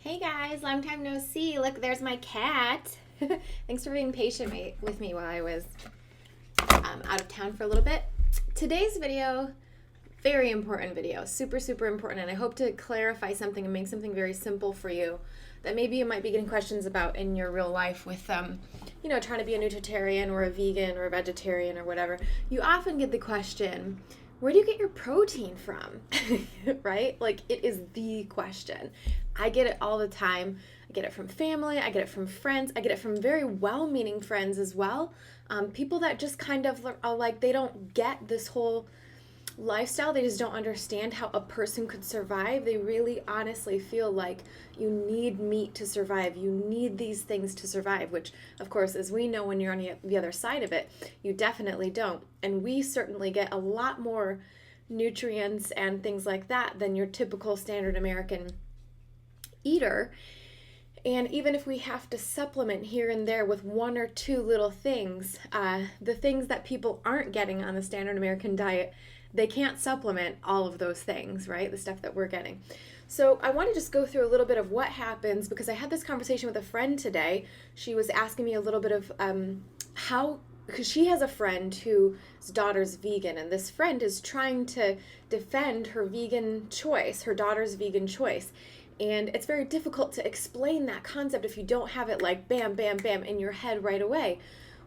Hey guys, long time no see. Look, there's my cat. Thanks for being patient with me while I was out of town for a little bit. Today's video, very important video, super, super important, and I hope to clarify something and make something very simple for you that maybe you might be getting questions about in your real life with, trying to be a nutritarian or a vegan or a vegetarian or whatever. You often get the question, where do you get your protein from? Right? Like, it is the question. I get it all the time. I get it from family. I get it from friends. I get it from very well-meaning friends as well. People that just kind of are like, they don't get this whole lifestyle. They just don't understand how a person could survive. They really honestly feel like you need meat to survive. You need these things to survive, which, of course, as we know, when you're on the other side of it, you definitely don't. And we certainly get a lot more nutrients and things like that than your typical standard American eater. And even if we have to supplement here and there with one or two little things, the things that people aren't getting on the standard American diet, they can't supplement all of those things, right? The stuff that we're getting. So I want to just go through a little bit of what happens, because I had this conversation with a friend today. She was asking me a little bit of because she has a friend whose daughter's vegan, and this friend is trying to defend her vegan choice, her daughter's vegan choice. And it's very difficult to explain that concept if you don't have it like bam, bam, bam in your head right away.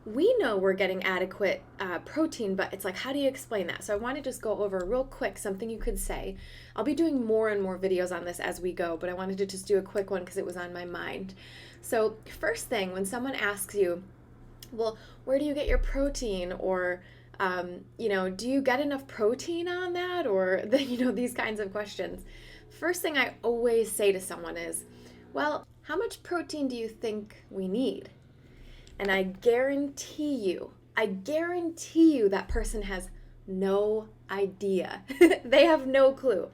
We know we're getting adequate protein, but it's like, how do you explain that? So I want to just go over real quick something you could say. I'll be doing more and more videos on this as we go, but I wanted to just do a quick one because it was on my mind. So first thing, when someone asks you, well, where do you get your protein? Or, do you get enough protein on that? Or, these kinds of questions. First thing I always say to someone is, well, how much protein do you think we need? And I guarantee you that person has no idea. They have no clue.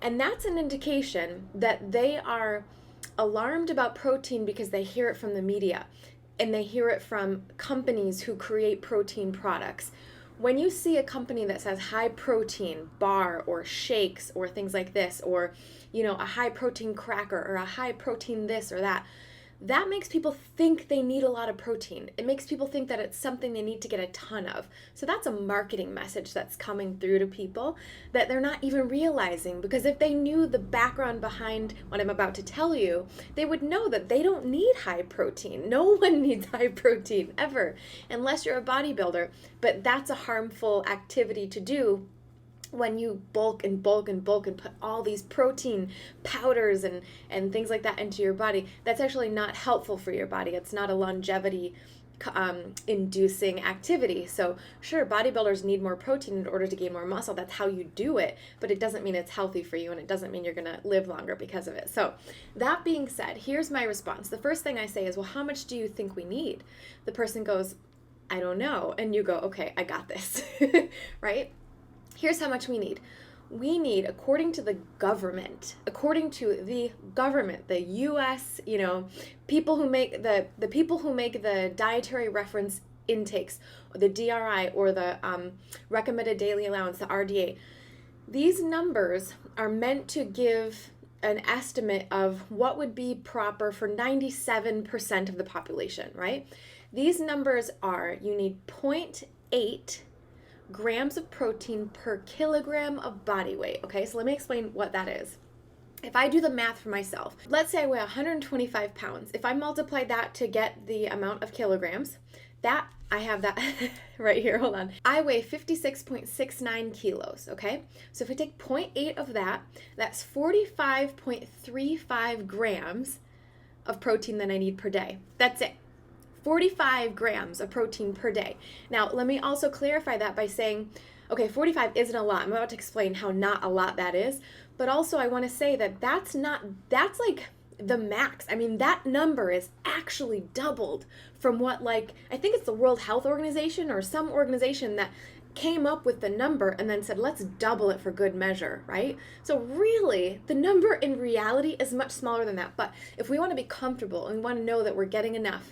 And that's an indication that they are alarmed about protein because they hear it from the media and they hear it from companies who create protein products. When you see a company that says high protein bar or shakes or things like this, or, a high protein cracker or a high protein this or that, that makes people think they need a lot of protein. It makes people think that it's something they need to get a ton of. So that's a marketing message that's coming through to people that they're not even realizing, because if they knew the background behind what I'm about to tell you, they would know that they don't need high protein. No one needs high protein ever, unless you're a bodybuilder. But that's a harmful activity to do when you bulk and put all these protein powders and things like that into your body. That's actually not helpful for your body. It's not a longevity inducing activity. So sure, bodybuilders need more protein in order to gain more muscle. That's how you do it, but it doesn't mean it's healthy for you, and it doesn't mean you're going to live longer because of it. So that being said, here's my response. The first thing I say is, well, how much do you think we need? The person goes, I don't know. And you go, okay, I got this, right? Here's how much we need. We need, according to the government, the U.S., people who make the people who make the dietary reference intakes, or the DRI, or the recommended daily allowance, the RDA. These numbers are meant to give an estimate of what would be proper for 97% of the population, right? These numbers are, you need 0.8 grams of protein per kilogram of body weight. Okay, so let me explain what that is. If I do the math for myself, let's say I weigh 125 pounds. If I multiply that to get the amount of kilograms, I have that right here, hold on. I weigh 56.69 kilos, okay? So if I take 0.8 of that, that's 45.35 grams of protein that I need per day. That's it. 45 grams of protein per day. Now, let me also clarify that by saying, okay, 45 isn't a lot. I'm about to explain how not a lot that is, but also I want to say that that's like the max. I mean, that number is actually doubled from what, I think it's the World Health Organization or some organization that came up with the number and then said, let's double it for good measure, right? So really, the number in reality is much smaller than that. But if we want to be comfortable and we want to know that we're getting enough,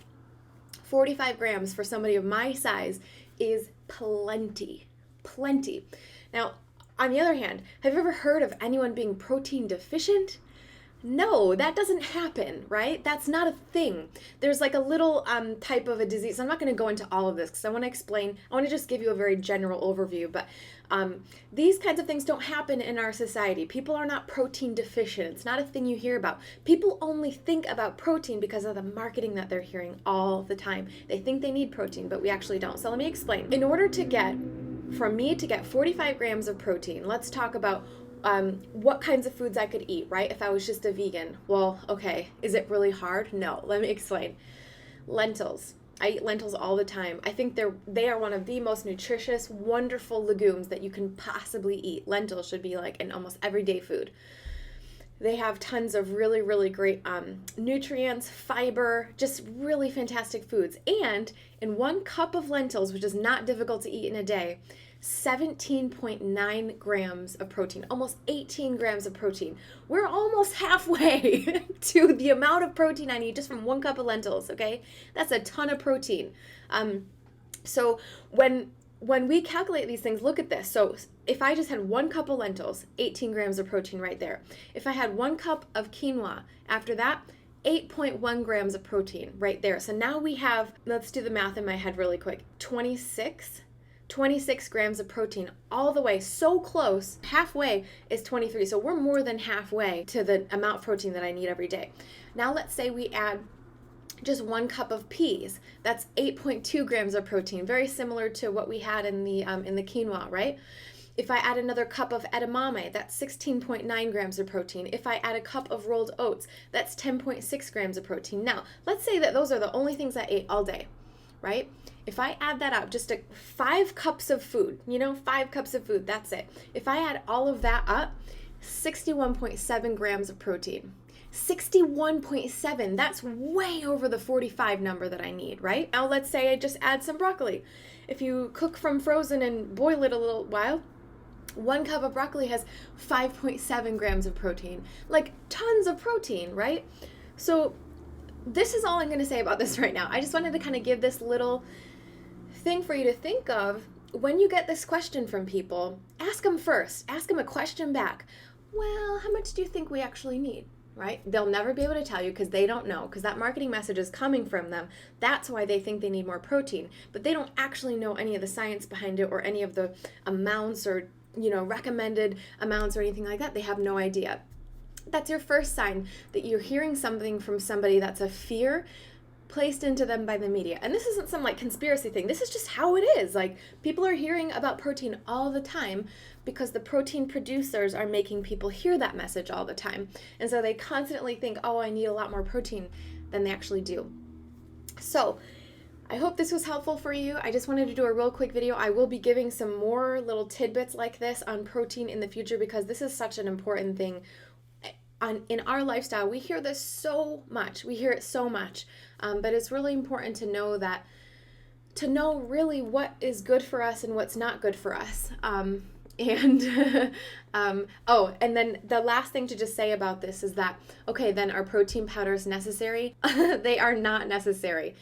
45 grams for somebody of my size is plenty. Now, on the other hand, have you ever heard of anyone being protein deficient? No, that doesn't happen, right? That's not a thing. There's like a little type of a disease. I'm not going to go into all of this because I want to explain. I want to just give you a very general overview, but these kinds of things don't happen in our society. People are not protein deficient. It's not a thing you hear about. People only think about protein because of the marketing that they're hearing all the time. They think they need protein, but we actually don't. So let me explain. In order to get, from me to get 45 grams of protein, let's talk about what kinds of foods I could eat, right? If I was just a vegan. Well, okay, is it really hard? No, let me explain. Lentils. I eat lentils all the time. I think they are one of the most nutritious, wonderful legumes that you can possibly eat. Lentils should be like an almost everyday food. They have tons of really, really great nutrients, fiber, just really fantastic foods. And in 1 cup of lentils, which is not difficult to eat in a day, 17.9 grams of protein, almost 18 grams of protein. We're almost halfway to the amount of protein I need just from 1 cup of lentils, okay? That's a ton of protein. So when we calculate these things, look at this. So if I just had 1 cup of lentils, 18 grams of protein right there. If I had 1 cup of quinoa, after that, 8.1 grams of protein right there. So now we have, let's do the math in my head really quick, 26 grams of protein all the way, so close. Halfway is 23. So we're more than halfway to the amount of protein that I need every day. Now let's say we add just 1 cup of peas. That's 8.2 grams of protein, very similar to what we had in the quinoa, right? If I add another cup of edamame, that's 16.9 grams of protein. If I add a cup of rolled oats, that's 10.6 grams of protein. Now, let's say that those are the only things I ate all day, right? If I add that up, just 5 cups of food, 5 cups of food, that's it. If I add all of that up, 61.7 grams of protein. 61.7, that's way over the 45 number that I need, right? Now let's say I just add some broccoli. If you cook from frozen and boil it a little while, 1 cup of broccoli has 5.7 grams of protein. Like tons of protein, right? So this is all I'm going to say about this right now. I just wanted to kind of give this little thing for you to think of. When you get this question from people, ask them first. Ask them a question back. Well, how much do you think we actually need? Right? They'll never be able to tell you because they don't know, because that marketing message is coming from them. That's why they think they need more protein, but they don't actually know any of the science behind it or any of the amounts or, recommended amounts or anything like that. They have no idea. That's your first sign that you're hearing something from somebody that's a fear placed into them by the media. And this isn't some conspiracy thing. This is just how it is. People are hearing about protein all the time because the protein producers are making people hear that message all the time. And so they constantly think, oh, I need a lot more protein than they actually do. So I hope this was helpful for you. I just wanted to do a real quick video. I will be giving some more little tidbits like this on protein in the future because this is such an important thing. In our lifestyle, we hear this so much. We hear it so much. But it's really important to know really what is good for us and what's not good for us. And then the last thing to just say about this is that, okay, then are protein powders necessary? They are not necessary.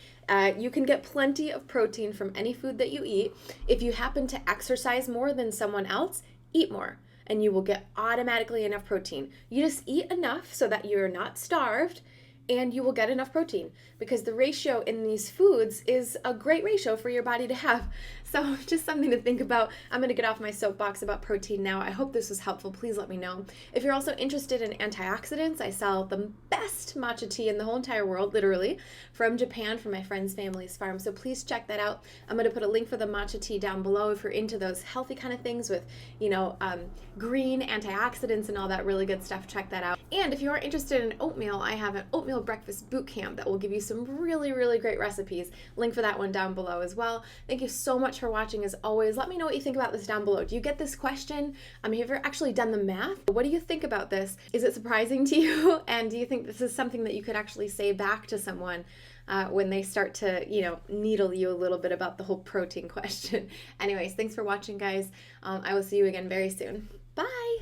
You can get plenty of protein from any food that you eat. If you happen to exercise more than someone else, eat more, and you will get automatically enough protein. You just eat enough so that you're not starved, and you will get enough protein because the ratio in these foods is a great ratio for your body to have. So just something to think about. I'm going to get off my soapbox about protein now. I hope this was helpful. Please let me know. If you're also interested in antioxidants, I sell the best matcha tea in the whole entire world, literally, from Japan, from my friend's family's farm. So please check that out. I'm going to put a link for the matcha tea down below if you're into those healthy kind of things with, green antioxidants and all that really good stuff. Check that out. And if you are interested in oatmeal, I have an oatmeal breakfast boot camp that will give you some really, really great recipes. Link for that one down below as well. Thank you so much for watching as always. Let me know what you think about this down below. Do you get this question? Have you ever actually done the math? What do you think about this? Is it surprising to you? And do you think this is something that you could actually say back to someone when they start to, needle you a little bit about the whole protein question? Anyways, thanks for watching, guys. I will see you again very soon. Bye!